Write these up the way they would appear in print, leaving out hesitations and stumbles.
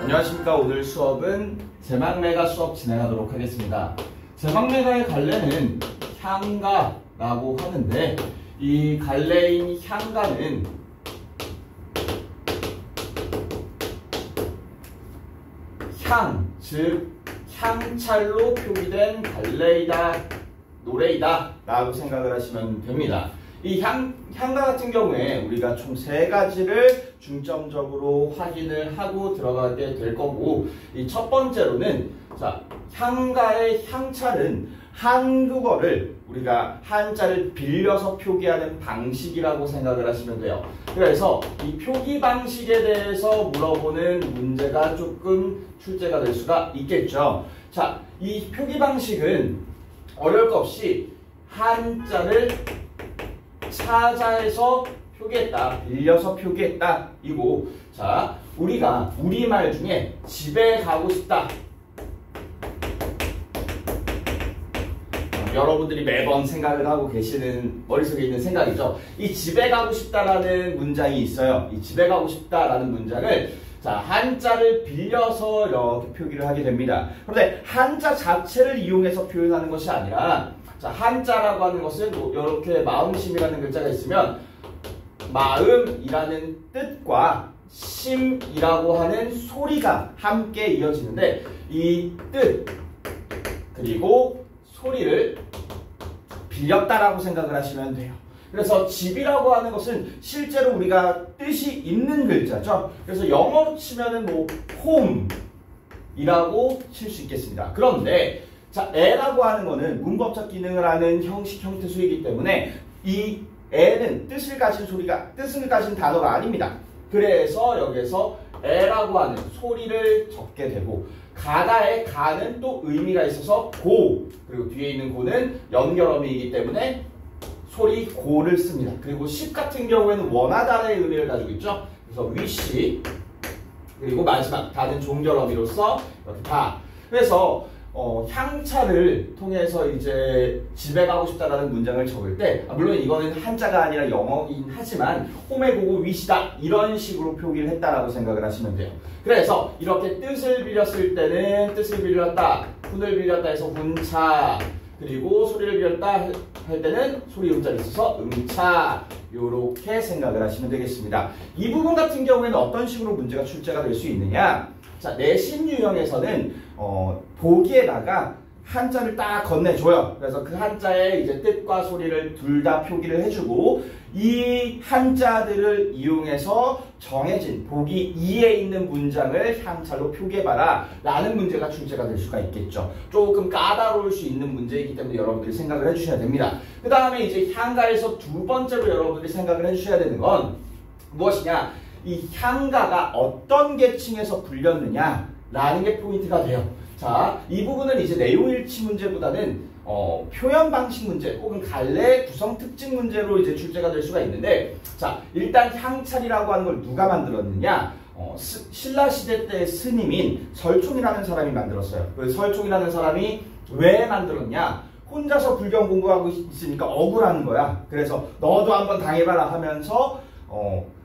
안녕하십니까. 오늘 수업은 제막매가 수업 진행하도록 하겠습니다. 제막매가의 갈래는 향가라고 하는데, 이 갈래인 향가는 향, 즉 향찰로 표기된 갈래이다, 노래이다 라고 생각을 하시면 됩니다. 이 향가 같은 경우에 우리가 총 3가지를 중점적으로 확인을 하고 들어가게 될 거고, 이 첫 번째로는 향가의 향찰은 한국어를 우리가 한자를 빌려서 표기하는 방식이라고 생각을 하시면 돼요. 그래서 이 표기 방식에 대해서 물어보는 문제가 조금 출제가 될 수가 있겠죠. 자, 이 표기 방식은 어려울 것 없이 한자를 찾아서 표기했다, 빌려서 표기했다 이고, 자, 우리가 우리말 중에 집에 가고 싶다, 여러분들이 매번 생각을 하고 계시는 머릿속에 있는 생각이죠. 이 집에 가고 싶다라는 문장이 있어요. 이 집에 가고 싶다라는 문장을 한자를 빌려서 이렇게 표기를 하게 됩니다. 그런데 한자 자체를 이용해서 표현하는 것이 아니라, 한자라고 하는 것은 이렇게 마음심이라는 글자가 있으면 마음이라는 뜻과 심이라고 하는 소리가 함께 이어지는데, 이 뜻 그리고 소리를 빌렸다라고 생각을 하시면 돼요. 그래서 집이라고 하는 것은 실제로 우리가 뜻이 있는 글자죠. 그래서 영어로 치면은 home이라고 칠 수 있겠습니다. 그런데 애라고 하는 거는 문법적 기능을 하는 형식 형태수이기 때문에 이 애는 뜻을 가진 단어가 아닙니다. 그래서 여기서 애라고 하는 소리를 적게 되고, 가다의 가는 또 의미가 있어서 고, 그리고 뒤에 있는 고는 연결어미이기 때문에 소리 고를 씁니다. 그리고 십 같은 경우에는 원하다의 의미를 가지고 있죠. 그래서 wish, 그리고 마지막 다는 종결어미로서 이렇게 다. 그래서 향차를 통해서 이제 집에 가고 싶다라는 문장을 적을 때, 물론 이거는 한자가 아니라 영어이긴 하지만 홈에 보고 위시다 이런 식으로 표기를 했다라고 생각을 하시면 돼요. 그래서 이렇게 뜻을 빌렸을 때는 뜻을 빌렸다, 훈을 빌렸다 해서 훈차, 그리고 소리를 빌렸다 할 때는 소리 음자를 써서 음차, 요렇게 생각을 하시면 되겠습니다. 이 부분 같은 경우에는 어떤 식으로 문제가 출제가 될 수 있느냐, 내신 유형에서는 보기에다가 한자를 딱 건네줘요. 그래서 그 한자의 이제 뜻과 소리를 둘 다 표기를 해주고, 이 한자들을 이용해서 정해진 보기 2에 있는 문장을 향찰로 표기해봐라 라는 문제가 출제가 될 수가 있겠죠. 조금 까다로울 수 있는 문제이기 때문에 여러분들이 생각을 해주셔야 됩니다. 그 다음에 이제 향가에서 두 번째로 여러분들이 생각을 해주셔야 되는 건 무엇이냐, 이 향가가 어떤 계층에서 불렸느냐 라는 게 포인트가 돼요. 자, 이 부분은 이제 내용일치 문제보다는 표현 방식 문제 혹은 갈래 구성 특징 문제로 이제 출제가 될 수가 있는데, 자, 일단 향찰이라고 하는 걸 누가 만들었느냐, 신라시대 때 스님인 설총이라는 사람이 만들었어요. 그 설총이라는 사람이 왜 만들었냐, 혼자서 불경 공부하고 있으니까 억울한 거야. 그래서 너도 한번 당해봐라 하면서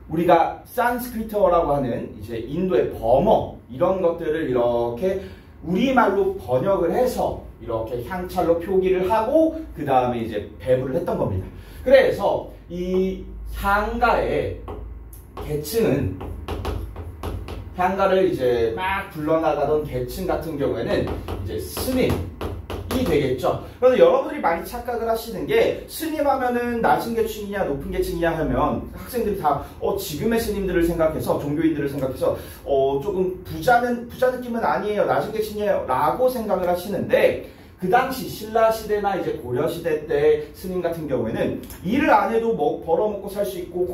우리가 산스크리트어라고 하는 이제 인도의 범어 이런 것들을 이렇게 우리말로 번역을 해서 이렇게 향찰로 표기를 하고 그 다음에 이제 배부를 했던 겁니다. 그래서 이 향가의 계층은, 향가를 이제 막 불러나가던 계층 같은 경우에는 이제 스님이 되겠죠. 그래서 여러분들이 많이 착각을 하시는 게, 스님 하면은 낮은 계층이냐 높은 계층이냐 하면 학생들이 다 지금의 스님들을 생각해서, 종교인들을 생각해서 조금 부자 느낌은 아니에요, 낮은 계층이에요 라고 생각을 하시는데, 그 당시 신라시대나 이제 고려시대 때 스님 같은 경우에는 일을 안 해도 벌어먹고 살 수 있고,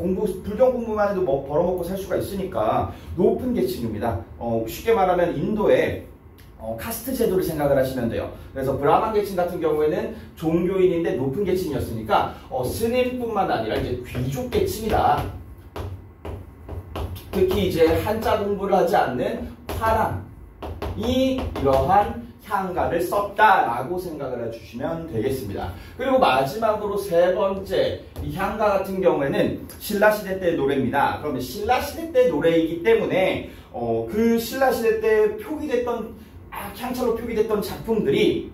불경 공부만 해도 벌어먹고 살 수가 있으니까 높은 계층입니다. 쉽게 말하면 인도의 카스트 제도를 생각을 하시면 돼요. 그래서 브라만 계층 같은 경우에는 종교인인데 높은 계층이었으니까 스님뿐만 아니라 이제 귀족 계층이다. 특히 이제 한자 공부를 하지 않는 화랑이 이러한 향가를 썼다라고 생각을 해주시면 되겠습니다. 그리고 마지막으로 세 번째, 이 향가 같은 경우에는 신라시대 때 노래입니다. 그러면 신라시대 때 노래이기 때문에 그 신라시대 때 표기됐던 향차로 표기됐던 작품들이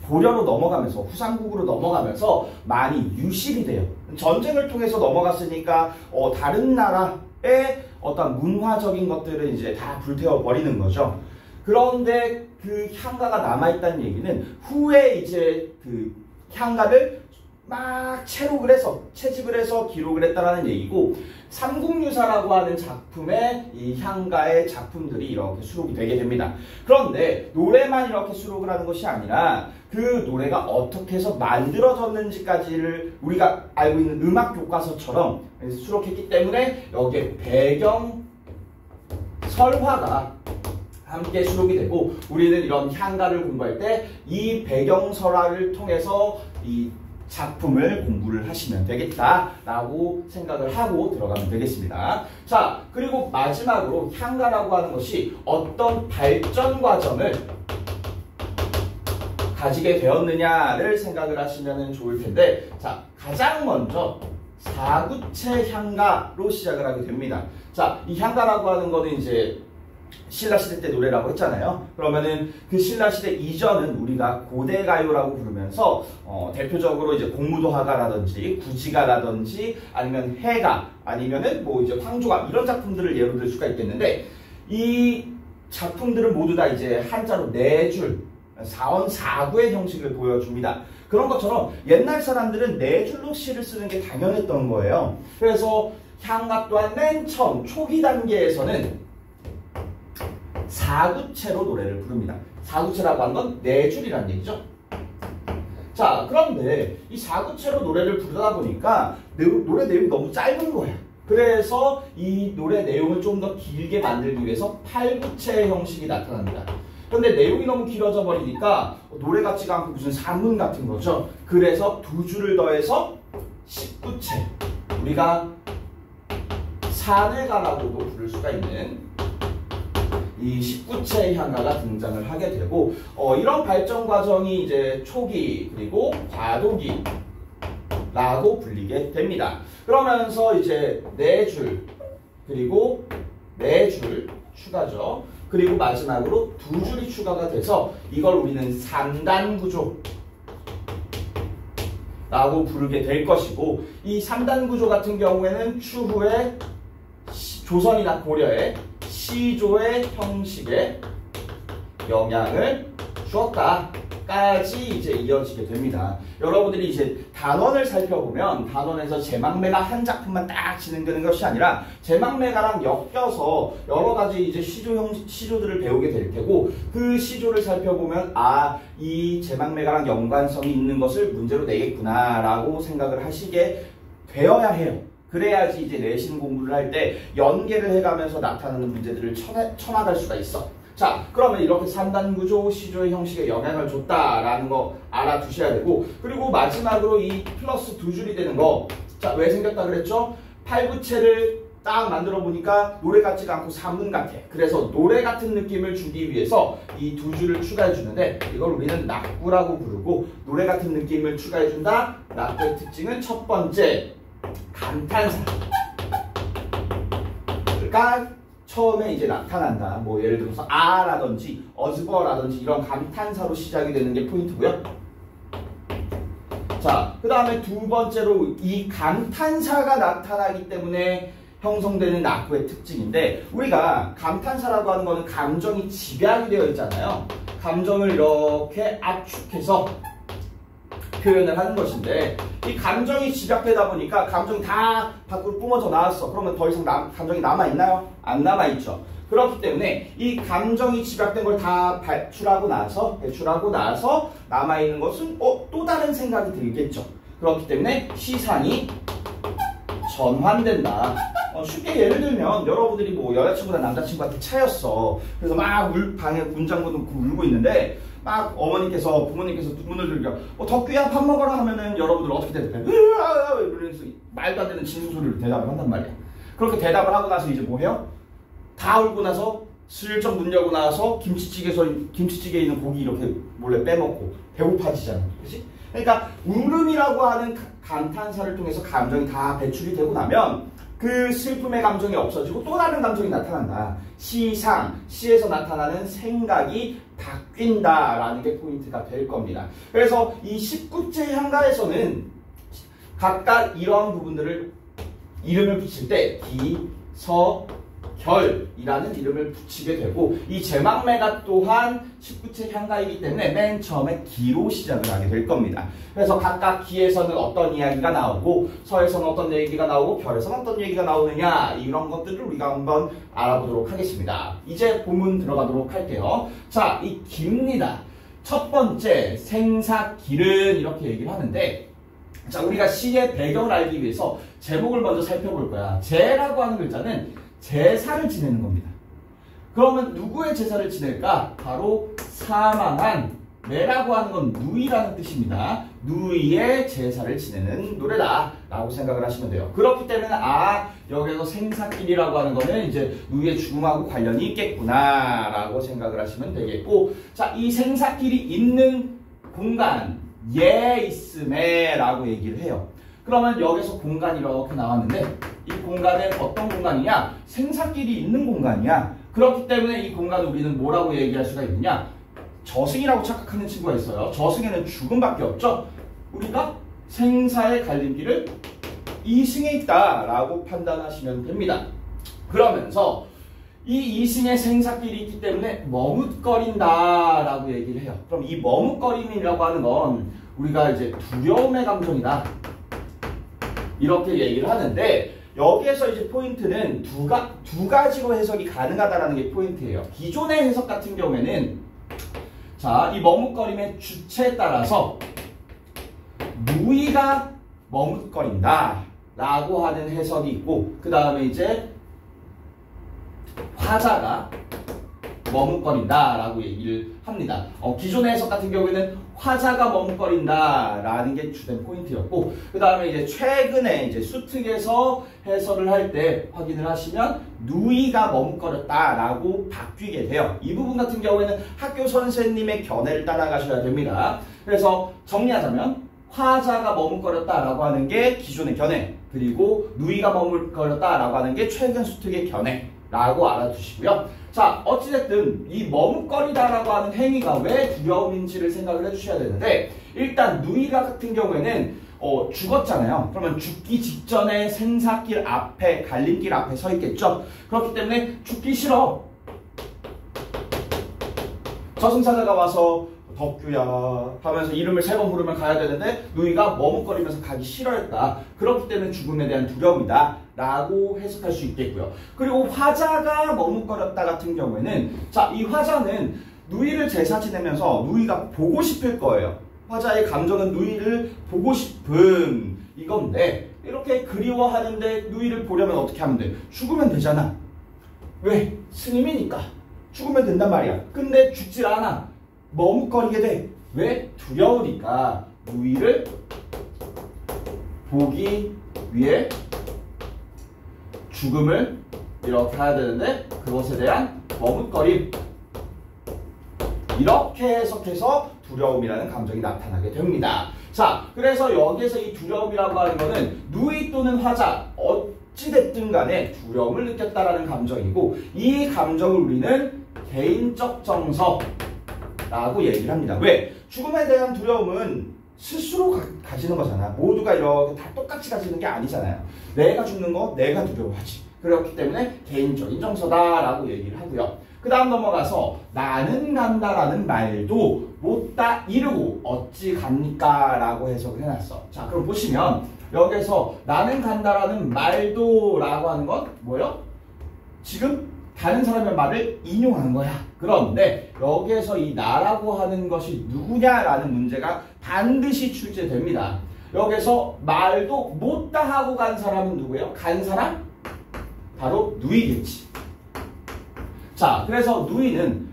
고려로 넘어가면서 후삼국으로 넘어가면서 많이 유실이 돼요. 전쟁을 통해서 넘어갔으니까 다른 나라의 어떤 문화적인 것들을 이제 다 불태워 버리는 거죠. 그런데 그 향가가 남아있다는 얘기는 후에 이제 그 향가를 막 채집을 해서 기록을 했다라는 얘기고, 삼국유사라고 하는 작품에 이 향가의 작품들이 이렇게 수록이 되게 됩니다. 그런데 노래만 이렇게 수록을 하는 것이 아니라 그 노래가 어떻게 해서 만들어졌는지까지를 우리가 알고 있는 음악 교과서처럼 수록했기 때문에 여기에 배경 설화가 함께 수록이 되고, 우리는 이런 향가를 공부할 때 이 배경설화를 통해서 이 작품을 공부를 하시면 되겠다라고 생각을 하고 들어가면 되겠습니다. 자, 그리고 마지막으로 향가라고 하는 것이 어떤 발전 과정을 가지게 되었느냐를 생각을 하시면 좋을 텐데, 자, 가장 먼저 사구체 향가로 시작을 하게 됩니다. 자, 이 향가라고 하는 거는 이제 신라시대 때 노래라고 했잖아요. 그러면은 그 신라시대 이전은 우리가 고대가요라고 부르면서 대표적으로 이제 공무도화가라든지 구지가라든지 아니면 해가 아니면은 뭐 이제 황조가 이런 작품들을 예로 들 수가 있겠는데, 이 작품들은 모두 다 이제 한자로 네 줄, 사원사구의 형식을 보여줍니다. 그런 것처럼 옛날 사람들은 네 줄로 시를 쓰는 게 당연했던 거예요. 그래서 향가 또한 맨 처음 초기 단계에서는 사구체로 노래를 부릅니다. 사구체라고 하는 건 네 줄이라는 얘기죠. 자, 그런데 이 사구체로 노래를 부르다 보니까 노래 내용이 너무 짧은 거야. 그래서 이 노래 내용을 좀 더 길게 만들기 위해서 팔구체 형식이 나타납니다. 그런데 내용이 너무 길어져 버리니까 노래 같지가 않고 무슨 산문 같은 거죠. 그래서 두 줄을 더해서 십구체, 우리가 산회가라고도 부를 수가 있는 이 십구체 향가가 등장을 하게 되고, 이런 발전 과정이 이제 초기 그리고 과도기라고 불리게 됩니다. 그러면서 이제 네 줄 그리고 네 줄 추가죠. 그리고 마지막으로 두 줄이 추가가 돼서 이걸 우리는 3단 구조라고 부르게 될 것이고, 이 3단 구조 같은 경우에는 추후에 조선이나 고려의 시조의 형식에 영향을 주었다까지 이제 이어지게 됩니다. 여러분들이 이제 단원을 살펴보면 단원에서 제망매가 한 작품만 딱 진행되는 것이 아니라 제망매가랑 엮여서 여러 가지 이제 시조들을 배우게 될 테고, 그 시조를 살펴보면 이 제망매가랑 연관성이 있는 것을 문제로 내겠구나라고 생각을 하시게 되어야 해요. 그래야지 이제 내신 공부를 할 때 연계를 해가면서 나타나는 문제들을 쳐나갈 수가 있어. 자, 그러면 이렇게 3단 구조, 시조의 형식에 영향을 줬다라는 거 알아두셔야 되고, 그리고 마지막으로 이 플러스 두 줄이 되는 거, 자, 왜 생겼다 그랬죠? 팔구체를 딱 만들어 보니까 노래 같지가 않고 산문 같아. 그래서 노래 같은 느낌을 주기 위해서 이 두 줄을 추가해 주는데, 이걸 우리는 낙구라고 부르고, 노래 같은 느낌을 추가해 준다. 낙구의 특징은 첫 번째, 감탄사가 처음에 이제 나타난다. 뭐 예를 들어서 아라든지 어즈버라든지 이런 감탄사로 시작이 되는 게 포인트고요. 자, 그 다음에 두 번째로 이 감탄사가 나타나기 때문에 형성되는 낙구의 특징인데, 우리가 감탄사라고 하는 거는 감정이 집약이 되어 있잖아요. 감정을 이렇게 압축해서 표현을 하는 것인데, 이 감정이 집약되다 보니까 감정이 다 밖으로 뿜어져 나왔어. 그러면 더 이상 감정이 남아있나요? 안 남아있죠. 그렇기 때문에 이 감정이 집약된 걸 다 배출하고 나서 남아있는 것은 또 다른 생각이 들겠죠. 그렇기 때문에 시상이 전환된다. 쉽게 예를 들면 여러분들이 뭐 여자친구나 남자친구한테 차였어. 그래서 막 방에 문장구 놓고 울고 있는데, 막 어머니께서 부모님께서 문을 들겨 덕규야 밥 먹어라 하면은 여러분들 어떻게 대답해요? 이러면서 말도 안 되는 진술소리를 대답을 한단 말이야. 그렇게 대답을 하고 나서 이제 뭐 해요? 다 울고 나서 슬쩍 문 열고 나와서 김치찌개에 있는 고기 이렇게 몰래 빼먹고 배고파지잖아. 그치? 그러니까 울음이라고 하는 감탄사를 통해서 감정이 다 배출이 되고 나면 그 슬픔의 감정이 없어지고 또 다른 감정이 나타난다. 시에서 나타나는 생각이 바뀐다라는 게 포인트가 될 겁니다. 그래서 이 19제 향가에서는 각각 이런 부분들을 이름을 붙일 때 기, 서, 결이라는 이름을 붙이게 되고 이 제막매가 또한 19체 향가이기 때문에 맨 처음에 기로 시작을 하게 될 겁니다. 그래서 각각 기에서는 어떤 이야기가 나오고 서에서는 어떤 얘기가 나오고 결에서는 어떤 얘기가 나오느냐 이런 것들을 우리가 한번 알아보도록 하겠습니다. 이제 본문 들어가도록 할게요. 자, 이 기입니다. 첫 번째 생사길은 이렇게 얘기를 하는데 자, 우리가 시의 배경을 알기 위해서 제목을 먼저 살펴볼 거야. 제라고 하는 글자는 제사를 지내는 겁니다. 그러면 누구의 제사를 지낼까? 바로 사망한 매라고 하는 건 누이라는 뜻입니다. 누이의 제사를 지내는 노래다 라고 생각을 하시면 돼요. 그렇기 때문에 여기서 생사길이라고 하는 거는 이제 누이의 죽음하고 관련이 있겠구나 라고 생각을 하시면 되겠고 자, 이 생사길이 있는 공간 예 있음에 라고 얘기를 해요. 그러면 여기서 공간이 이렇게 나왔는데 이 공간은 어떤 공간이냐? 생사길이 있는 공간이야. 그렇기 때문에 이 공간을 우리는 뭐라고 얘기할 수가 있느냐? 저승이라고 착각하는 친구가 있어요. 저승에는 죽음밖에 없죠. 우리가 생사의 갈림길을 이승에 있다라고 판단하시면 됩니다. 그러면서 이 이승의 생사길이 있기 때문에 머뭇거린다라고 얘기를 해요. 그럼 이 머뭇거림이라고 하는 건 우리가 이제 두려움의 감정이다. 이렇게 얘기를 하는데 여기에서 이제 포인트는 두 가지로 해석이 가능하다라는 게 포인트예요. 기존의 해석 같은 경우에는 자, 이 머뭇거림의 주체에 따라서 누이가 머뭇거린다 라고 하는 해석이 있고 그 다음에 이제 화자가 머뭇거린다 라고 얘기를 합니다. 기존의 해석 같은 경우에는 화자가 머뭇거린다 라는 게 주된 포인트였고 그 다음에 이제 최근에 이제 수특에서 해설을 할 때 확인을 하시면 누이가 머뭇거렸다 라고 바뀌게 돼요. 이 부분 같은 경우에는 학교 선생님의 견해를 따라가셔야 됩니다. 그래서 정리하자면 화자가 머뭇거렸다 라고 하는 게 기존의 견해 그리고 누이가 머뭇거렸다 라고 하는 게 최근 수특의 견해 라고 알아두시고요. 자, 어찌됐든 이 머뭇거리다라고 하는 행위가 왜 두려움인지를 생각을 해주셔야 되는데 일단 누이가 같은 경우에는 죽었잖아요. 그러면 죽기 직전에 생사길 앞에 갈림길 앞에 서 있겠죠. 그렇기 때문에 죽기 싫어. 저승사자가 와서 덕규야 하면서 이름을 3번 부르면 가야 되는데 누이가 머뭇거리면서 가기 싫어했다. 그렇기 때문에 죽음에 대한 두려움이다 라고 해석할 수 있겠고요. 그리고 화자가 머뭇거렸다 같은 경우에는 자, 이 화자는 누이를 제사 지내면서 누이가 보고 싶을 거예요. 화자의 감정은 누이를 보고 싶은 이건데 이렇게 그리워하는데 누이를 보려면 어떻게 하면 돼? 죽으면 되잖아. 왜? 스님이니까 죽으면 된단 말이야. 근데 죽질 않아. 머뭇거리게 돼. 왜? 두려우니까 누이를 보기 위해 죽음을 이렇게 해야 되는데 그것에 대한 머뭇거림 이렇게 해석해서 두려움이라는 감정이 나타나게 됩니다. 자, 그래서 여기에서 이 두려움이라고 하는 거는 누이 또는 화자 어찌됐든 간에 두려움을 느꼈다라는 감정이고 이 감정을 우리는 개인적 정서라고 얘기를 합니다. 왜? 죽음에 대한 두려움은 스스로 가지는 거잖아. 모두가 이렇게 다 똑같이 가지는 게 아니잖아요. 내가 죽는 거 내가 두려워하지. 그렇기 때문에 개인적인 정서다라고 얘기를 하고요. 그 다음 넘어가서 나는 간다라는 말도 못다 이르고 어찌 갑니까? 라고 해석을 해놨어. 자, 그럼 보시면 여기서 나는 간다라는 말도 라고 하는 건 뭐예요? 지금 다른 사람의 말을 인용하는 거야. 그런데 여기에서 이 나라고 하는 것이 누구냐라는 문제가 반드시 출제됩니다. 여기서 말도 못다 하고 간 사람은 누구예요? 간 사람? 바로 누이겠지. 자, 그래서 누이는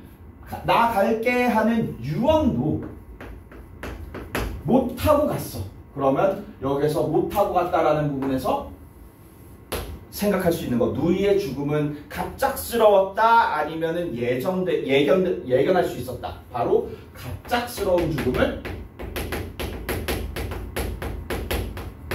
나 갈게 하는 유언도 못하고 갔어. 그러면 여기서 못하고 갔다라는 부분에서 생각할 수 있는 거. 누이의 죽음은 갑작스러웠다 아니면은 예견할 수 있었다. 바로 갑작스러운 죽음을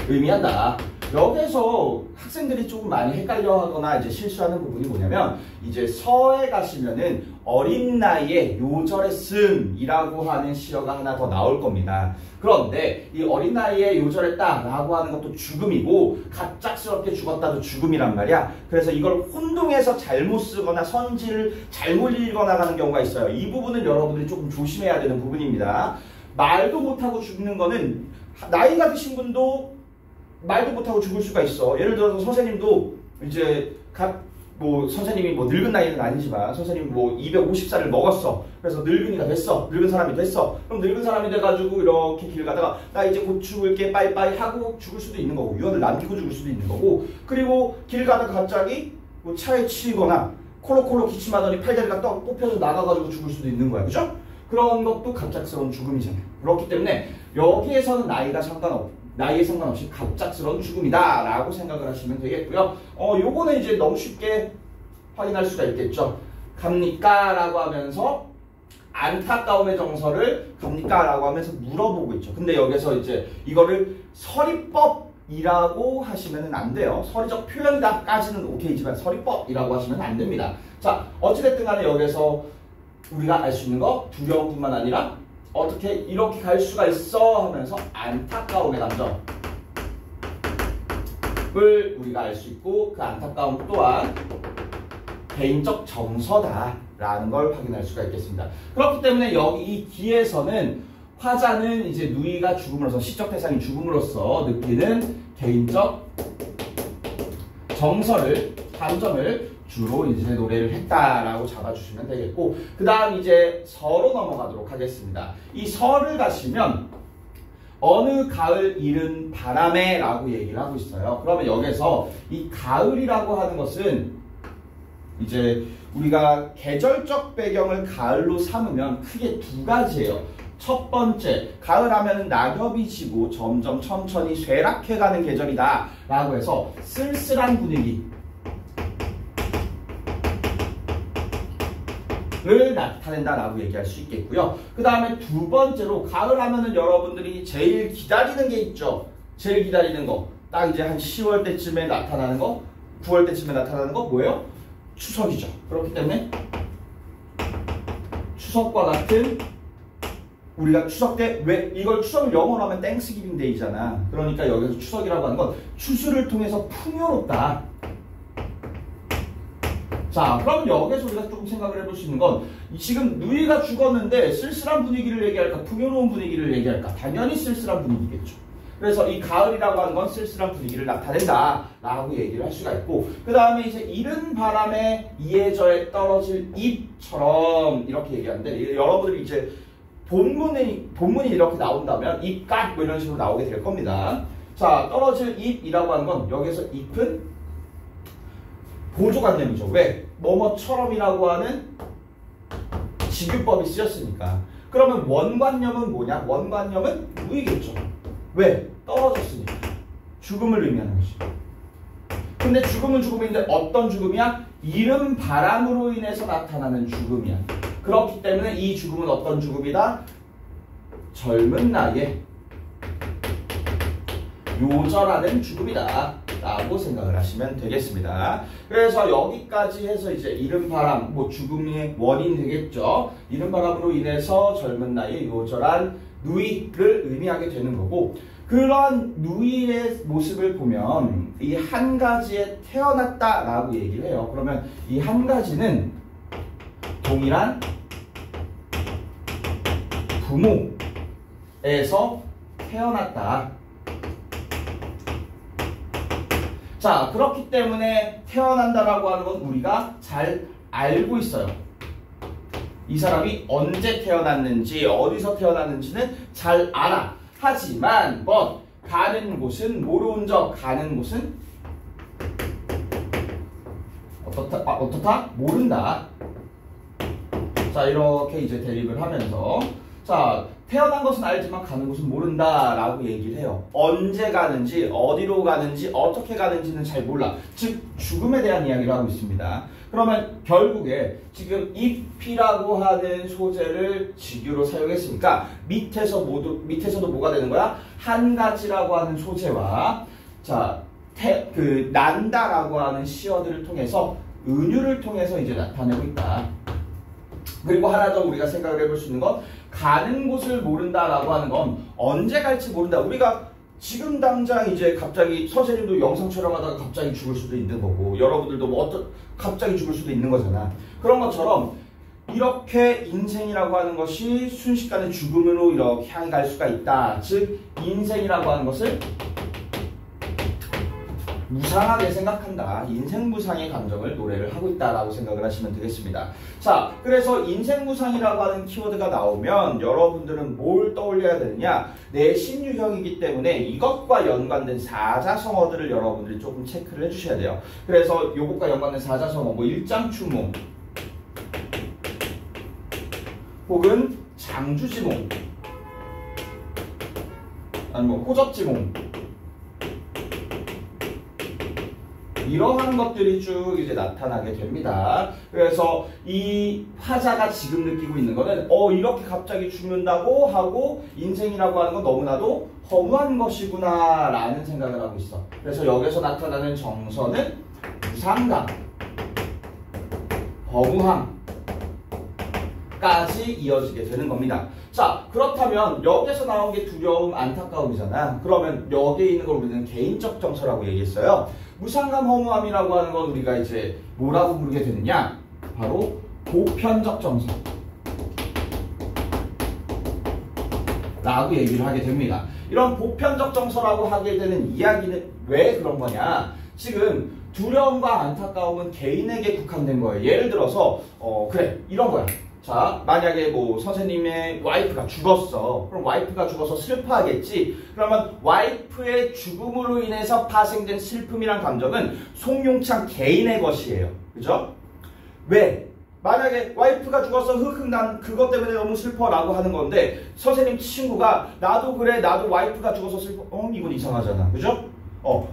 의미한다. 여기서 학생들이 조금 많이 헷갈려 하거나 이제 실수하는 부분이 뭐냐면, 이제 서에 가시면은 어린 나이에 요절했음이라고 하는 시어가 하나 더 나올 겁니다. 그런데 이 어린 나이에 요절했다라고 하는 것도 죽음이고, 갑작스럽게 죽었다도 죽음이란 말이야. 그래서 이걸 혼동해서 잘못 쓰거나 선지를 잘못 읽어나가는 경우가 있어요. 이 부분은 여러분들이 조금 조심해야 되는 부분입니다. 말도 못하고 죽는 거는, 나이가 드신 분도 말도 못하고 죽을 수가 있어. 예를 들어서 선생님도 이제 선생님이 늙은 나이는 아니지만 선생님이 250살을 먹었어. 그래서 늙은이가 됐어. 늙은 사람이 됐어. 그럼 늙은 사람이 돼가지고 이렇게 길 가다가 나 이제 곧 죽을게 빠이빠이 하고 죽을 수도 있는 거고, 유언을 남기고 죽을 수도 있는 거고, 그리고 길 가다가 갑자기 차에 치이거나 콜록콜록 기침하더니 팔다리가 떡 뽑혀서 나가가지고 죽을 수도 있는 거야. 그죠? 그런 것도 갑작스러운 죽음이잖아요. 그렇기 때문에 여기에서는 나이에 상관없이 갑작스러운 죽음이다 라고 생각을 하시면 되겠고요. 요거는 이제 너무 쉽게 확인할 수가 있겠죠. 갑니까? 라고 하면서 안타까움의 정서를 갑니까? 라고 하면서 물어보고 있죠. 근데 여기서 이제 이거를 서리법이라고 하시면 안 돼요. 서리적 표현이다까지는 오케이지만 서리법이라고 하시면 안 됩니다. 자, 어찌됐든 간에 여기서 우리가 알 수 있는 거, 두려움뿐만 아니라 어떻게 이렇게 갈 수가 있어 하면서 안타까움의 감정을 우리가 알 수 있고, 그 안타까움 또한 개인적 정서다라는 걸 확인할 수가 있겠습니다. 그렇기 때문에 여기 이 기에서는 화자는 이제 누이가 죽음으로써, 시적 대상이 죽음으로써 느끼는 개인적 정서를, 감정을 주로 이제 노래를 했다라고 잡아주시면 되겠고, 그 다음 이제 서로 넘어가도록 하겠습니다. 이 서를 가시면 어느 가을 이른 바람에 라고 얘기를 하고 있어요. 그러면 여기서 이 가을이라고 하는 것은 이제 우리가 계절적 배경을 가을로 삼으면 크게 두 가지예요. 첫 번째, 가을 하면 낙엽이 지고 점점 천천히 쇠락해가는 계절이다 라고 해서 쓸쓸한 분위기 를 나타낸다라고 얘기할 수 있겠고요. 그 다음에 두 번째로, 가을 하면은 여러분들이 제일 기다리는 게 있죠. 제일 기다리는 거, 딱 이제 한 10월 때쯤에 나타나는 거, 9월 때쯤에 나타나는 거 뭐예요? 추석이죠. 그렇기 때문에 추석과 같은, 우리가 추석 때, 왜 이걸 추석을 영어로 하면 땡스기빙 데이잖아. 그러니까 여기서 추석이라고 하는 건 추수를 통해서 풍요롭다. 자, 그럼 여기서 우리가 조금 생각을 해볼 수 있는 건, 지금 누이가 죽었는데 쓸쓸한 분위기를 얘기할까, 풍요로운 분위기를 얘기할까? 당연히 쓸쓸한 분위기겠죠. 그래서 이 가을이라고 하는 건 쓸쓸한 분위기를 나타낸다 라고 얘기를 할 수가 있고, 그 다음에 이제 이른 바람에 이해저에 떨어질 잎처럼 이렇게 얘기하는데, 여러분들이 이제 본문이 이렇게 나온다면 잎갓 뭐 이런 식으로 나오게 될 겁니다. 자, 떨어질 잎이라고 하는 건, 여기서 잎은 보조관념이죠. 왜? 뭐뭐처럼이라고 하는 직유법이 쓰였으니까. 그러면 원관념은 뭐냐? 원관념은 누이겠죠. 왜? 떨어졌으니까. 죽음을 의미하는 것이. 근데 죽음은 죽음인데 어떤 죽음이야? 이른 바람으로 인해서 나타나는 죽음이야. 그렇기 때문에 이 죽음은 어떤 죽음이다? 젊은 나이에 요절하는 죽음이다 라고 생각을 하시면 되겠습니다. 그래서 여기까지 해서 이제 이른 바람, 죽음의 원인 되겠죠. 이른 바람으로 인해서 젊은 나이에 요절한 누이를 의미하게 되는 거고, 그런 누이의 모습을 보면 이 한 가지에 태어났다 라고 얘기를 해요. 그러면 이 한 가지는 동일한 부모에서 태어났다. 자, 그렇기 때문에 태어난다라고 하는 건 우리가 잘 알고 있어요. 이 사람이 언제 태어났는지, 어디서 태어났는지는 잘 알아. 하지만 가는 곳은 모르는 적, 가는 곳은 어떻다? 모른다. 자, 이렇게 이제 대립을 하면서, 자, 태어난 것은 알지만 가는 곳은 모른다라고 얘기를 해요. 언제 가는지, 어디로 가는지, 어떻게 가는지는 잘 몰라. 즉 죽음에 대한 이야기를 하고 있습니다. 그러면 결국에 지금 if이라고 하는 소재를 직유로 사용했으니까 밑에서도 뭐가 되는 거야? 한 가지라고 하는 소재와 자, 난다라고 하는 시어들을 통해서 은유를 통해서 이제 나타내고 있다. 그리고 하나 더 우리가 생각을 해볼 수 있는 건 가는 곳을 모른다라고 하는 건 언제 갈지 모른다. 우리가 지금 당장 이제 갑자기 선생님도 영상 촬영하다가 갑자기 죽을 수도 있는 거고 여러분들도 뭐 갑자기 죽을 수도 있는 거잖아. 그런 것처럼 이렇게 인생이라고 하는 것이 순식간에 죽음으로 이렇게 향해 갈 수가 있다. 즉 인생이라고 하는 것을 무상하게 생각한다. 인생무상의 감정을 노래를 하고 있다라고 생각을 하시면 되겠습니다. 자, 그래서 인생무상이라고 하는 키워드가 나오면 여러분들은 뭘 떠올려야 되느냐? 내신 유형이기 때문에 이것과 연관된 사자성어들을 여러분들이 조금 체크를 해주셔야 돼요. 그래서 이것과 연관된 사자성어, 뭐 일장추몽 혹은 장주지몽 아니면 호접지몽 이러한 것들이 쭉 이제 나타나게 됩니다. 그래서 이 화자가 지금 느끼고 있는 거는 이렇게 갑자기 죽는다고 하고 인생이라고 하는 건 너무나도 허무한 것이구나 라는 생각을 하고 있어. 그래서 여기서 나타나는 정서는 무상감, 허무함까지 이어지게 되는 겁니다. 자, 그렇다면 여기서 나온 게 두려움, 안타까움이잖아. 그러면 여기에 있는 걸 우리는 개인적 정서라고 얘기했어요. 무상감, 허무함이라고 하는 건 우리가 이제 뭐라고 부르게 되느냐? 바로 보편적 정서 라고 얘기를 하게 됩니다. 이런 보편적 정서라고 하게 되는 이야기는 왜 그런 거냐? 지금 두려움과 안타까움은 개인에게 국한된 거예요. 예를 들어서 그래 이런 거야. 자, 만약에 뭐 선생님의 와이프가 죽었어. 그럼 와이프가 죽어서 슬퍼하겠지. 그러면 와이프의 죽음으로 인해서 파생된 슬픔이란 감정은 송용창 개인의 것이에요. 그죠? 왜? 만약에 와이프가 죽어서 난 그것 때문에 너무 슬퍼라고 하는 건데 선생님 친구가 나도 그래, 나도 와이프가 죽어서 슬퍼. 이건 이상하잖아. 그죠?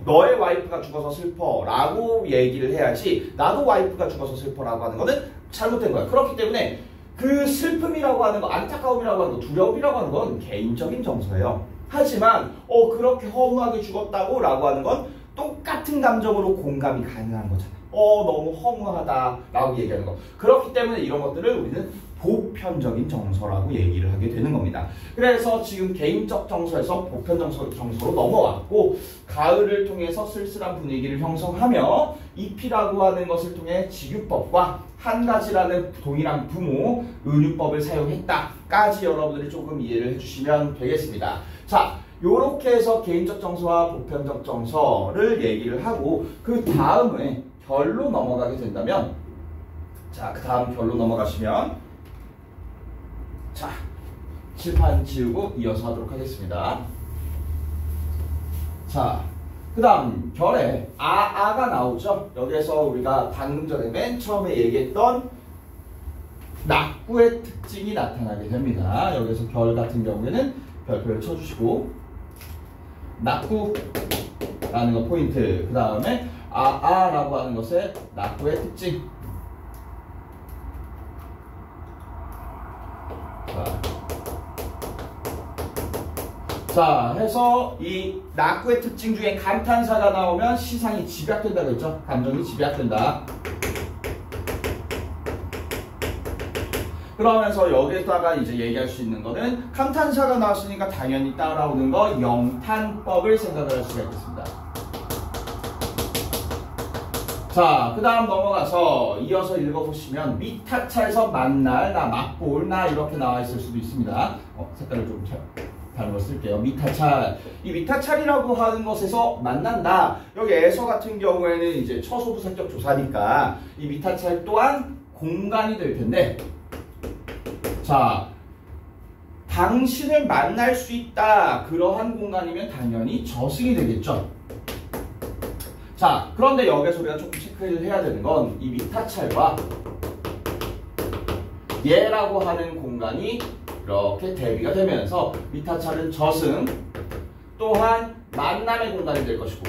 너의 와이프가 죽어서 슬퍼라고 얘기를 해야지 나도 와이프가 죽어서 슬퍼라고 하는 거는 잘못된 거야. 그렇기 때문에 그 슬픔이라고 하는 거, 안타까움이라고 하는 거, 두려움이라고 하는 건 개인적인 정서예요. 하지만 그렇게 허무하게 죽었다고 라고 하는 건 똑같은 감정으로 공감이 가능한 거잖아. 너무 허무하다 라고 얘기하는 거. 그렇기 때문에 이런 것들을 우리는 보편적인 정서라고 얘기를 하게 되는 겁니다. 그래서 지금 개인적 정서에서 보편적 정서로 넘어왔고 가을을 통해서 쓸쓸한 분위기를 형성하며 잎이라고 하는 것을 통해 직유법과 한 가지라는 동일한 부모, 은유법을 사용했다까지 여러분들이 조금 이해를 해주시면 되겠습니다. 자, 요렇게 해서 개인적 정서와 보편적 정서를 얘기를 하고 그 다음에 결로 넘어가게 된다면 자, 그 다음 결로 넘어가시면 자, 칠판 지우고 이어서 하도록 하겠습니다. 자, 그 다음 결에 아가 나오죠. 여기에서 우리가 방금 전에 맨 처음에 얘기했던 낙구의 특징이 나타나게 됩니다. 여기서 결 같은 경우에는 별표를 쳐주시고 낙구라는 거 포인트, 그 다음에 아라고 하는 것의 낙구의 특징. 자, 해서 이 낙구의 특징 중에 감탄사가 나오면 시상이 집약된다고 했죠. 감정이 집약된다. 그러면서 여기에다가 이제 얘기할 수 있는 거는 감탄사가 나왔으니까 당연히 따라오는 거 영탄법을 생각을 할 수가 있겠습니다. 자, 그 다음 넘어가서 이어서 읽어보시면 미타차에서 만날, 나 맛볼, 나 이렇게 나와 있을 수도 있습니다. 색깔을 좀 다른 걸 쓸게요. 미타찰. 이 미타찰이라고 하는 것에서 만난다. 여기 에서 같은 경우에는 이제 처소부사적 조사니까 이 미타찰 또한 공간이 될 텐데 자, 당신을 만날 수 있다. 그러한 공간이면 당연히 저승이 되겠죠. 자, 그런데 여기서 우리가 조금 체크를 해야 되는 건 이 미타찰과 얘라고 하는 공간이 이렇게 대비가 되면서 미타찰은 저승 또한 만남의 공간이 될 것이고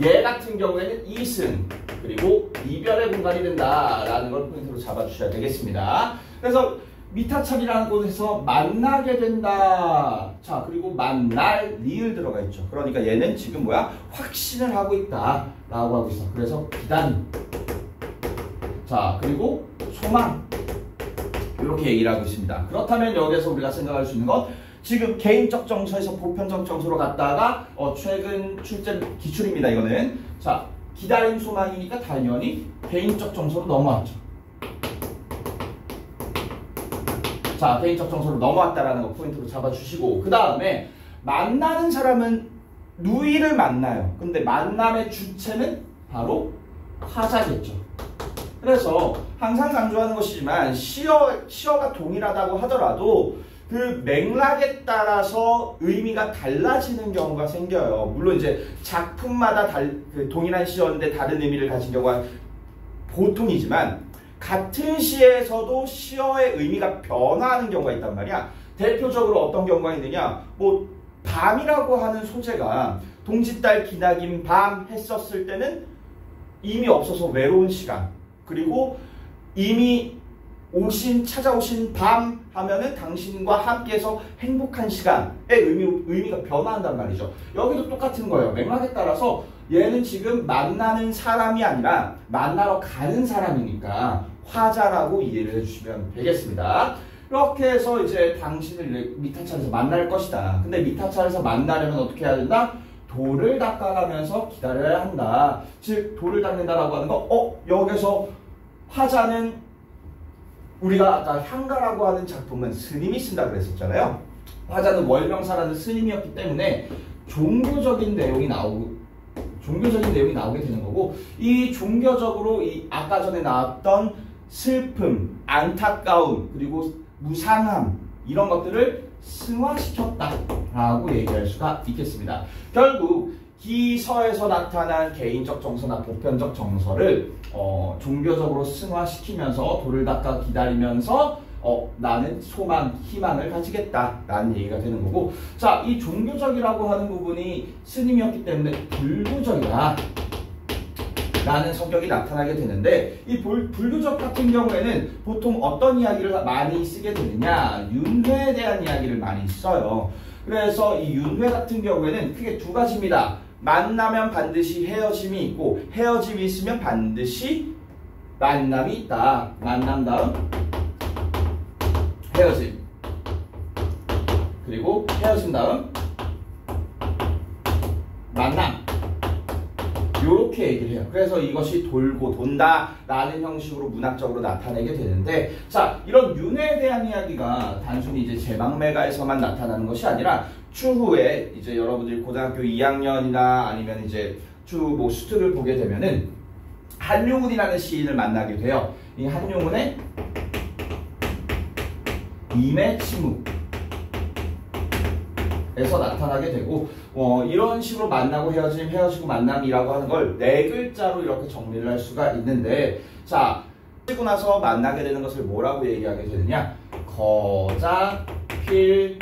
얘 같은 경우에는 이승 그리고 이별의 공간이 된다라는 걸 포인트로 잡아주셔야 되겠습니다. 그래서 미타찰이라는 곳에서 만나게 된다. 자, 그리고 만날 리을 들어가 있죠. 그러니까 얘는 지금 뭐야? 확신을 하고 있다 라고 하고 있어. 그래서 기단, 자, 그리고 소망 이렇게 얘기를 하고 있습니다. 그렇다면 여기에서 우리가 생각할 수 있는 건 지금 개인적 정서에서 보편적 정서로 갔다가 최근 출제 기출입니다. 이거는 자, 기다림 소망이니까 당연히 개인적 정서로 넘어왔죠. 자, 개인적 정서로 넘어왔다라는 거 포인트로 잡아주시고 그 다음에 만나는 사람은 누이를 만나요. 근데 만남의 주체는 바로 화자겠죠. 그래서 항상 강조하는 것이지만 시어가 동일하다고 하더라도 그 맥락에 따라서 의미가 달라지는 경우가 생겨요. 물론 이제 작품마다 동일한 시어인데 다른 의미를 가진 경우가 보통이지만 같은 시에서도 시어의 의미가 변화하는 경우가 있단 말이야. 대표적으로 어떤 경우가 있느냐. 뭐 밤이라고 하는 소재가 동짓달 기나긴 밤 했었을 때는 이미 없어서 외로운 시간. 그리고 이미 찾아오신 밤 하면은 당신과 함께해서 행복한 시간의 의미가 변화한단 말이죠. 여기도 똑같은 거예요. 맥락에 따라서 얘는 지금 만나는 사람이 아니라 만나러 가는 사람이니까 화자라고 이해를 해주시면 되겠습니다. 이렇게 해서 이제 당신을 미타찰에서 만날 것이다. 근데 미타찰에서 만나려면 어떻게 해야 된다? 돌을 닦아가면서 기다려야 한다. 즉 돌을 닦는다라고 하는 거 여기서 화자는 우리가 아까 향가라고 하는 작품은 스님이 쓴다 그랬었잖아요. 화자는 월명사라는 스님이었기 때문에 종교적인 내용이 나오게 되는 거고 이 종교적으로 이 아까 전에 나왔던 슬픔, 안타까움, 그리고 무상함 이런 것들을 승화시켰다라고 얘기할 수가 있겠습니다. 결국 기서에서 나타난 개인적 정서나 보편적 정서를 종교적으로 승화시키면서 돌을 닦아 기다리면서 나는 소망, 희망을 가지겠다라는 얘기가 되는 거고 자, 이 종교적이라고 하는 부분이 스님이었기 때문에 불교적이다 라는 성격이 나타나게 되는데 이 불교적 같은 경우에는 보통 어떤 이야기를 많이 쓰게 되느냐 윤회에 대한 이야기를 많이 써요. 그래서 이 윤회 같은 경우에는 크게 두 가지입니다. 만나면 반드시 헤어짐이 있고 헤어짐이 있으면 반드시 만남이 있다. 만남 다음 헤어짐 그리고 헤어진 다음 만남 이렇게 얘기를 해요. 그래서 이것이 돌고 돈다 라는 형식으로 문학적으로 나타내게 되는데 자, 이런 윤회에 대한 이야기가 단순히 이제 제방매가에서만 나타나는 것이 아니라 추후에 이제 여러분들이 고등학교 2학년이나 아니면 이제 추후 수트를 보게 되면은 한용운이라는 시인을 만나게 돼요. 이 한용운의 임의치묵 에서 나타나게 되고 이런 식으로 만나고 헤어지고 만남이라고 하는 걸 네 글자로 이렇게 정리를 할 수가 있는데 자, 그리고 나서 만나게 되는 것을 뭐라고 얘기하게 되느냐 거자, 필,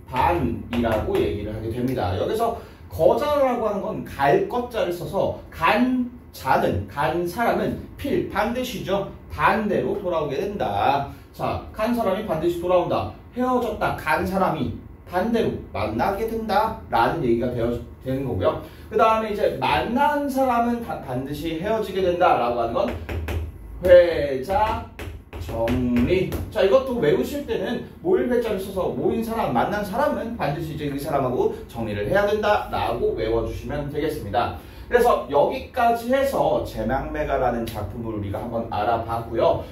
반이라고 얘기를 하게 됩니다. 여기서 거자라고 하는 건 갈 것자를 써서 간 사람은 필, 반드시죠. 반대로 돌아오게 된다. 자, 간 사람이 반드시 돌아온다. 헤어졌다. 간 사람이 반대로 만나게 된다 라는 얘기가 되는 거고요. 그 다음에 이제 만난 사람은 반드시 헤어지게 된다 라고 하는 건 회자, 정리. 자, 이것도 외우실 때는 모일 회자를 써서 모인 사람, 만난 사람은 반드시 이제 그 사람하고 정리를 해야 된다 라고 외워주시면 되겠습니다. 그래서 여기까지 해서 제망매가라는 작품을 우리가 한번 알아봤고요.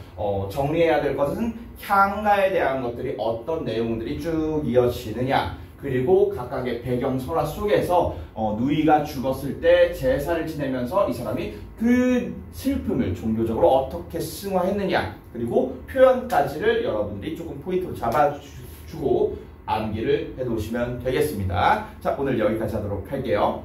정리해야 될 것은 향가에 대한 것들이 어떤 내용들이 쭉 이어지느냐 그리고 각각의 배경 설화 속에서 누이가 죽었을 때 제사를 지내면서 이 사람이 그 슬픔을 종교적으로 어떻게 승화했느냐 그리고 표현까지를 여러분들이 조금 포인트로 잡아주고 암기를 해놓으시면 되겠습니다. 자, 오늘 여기까지 하도록 할게요.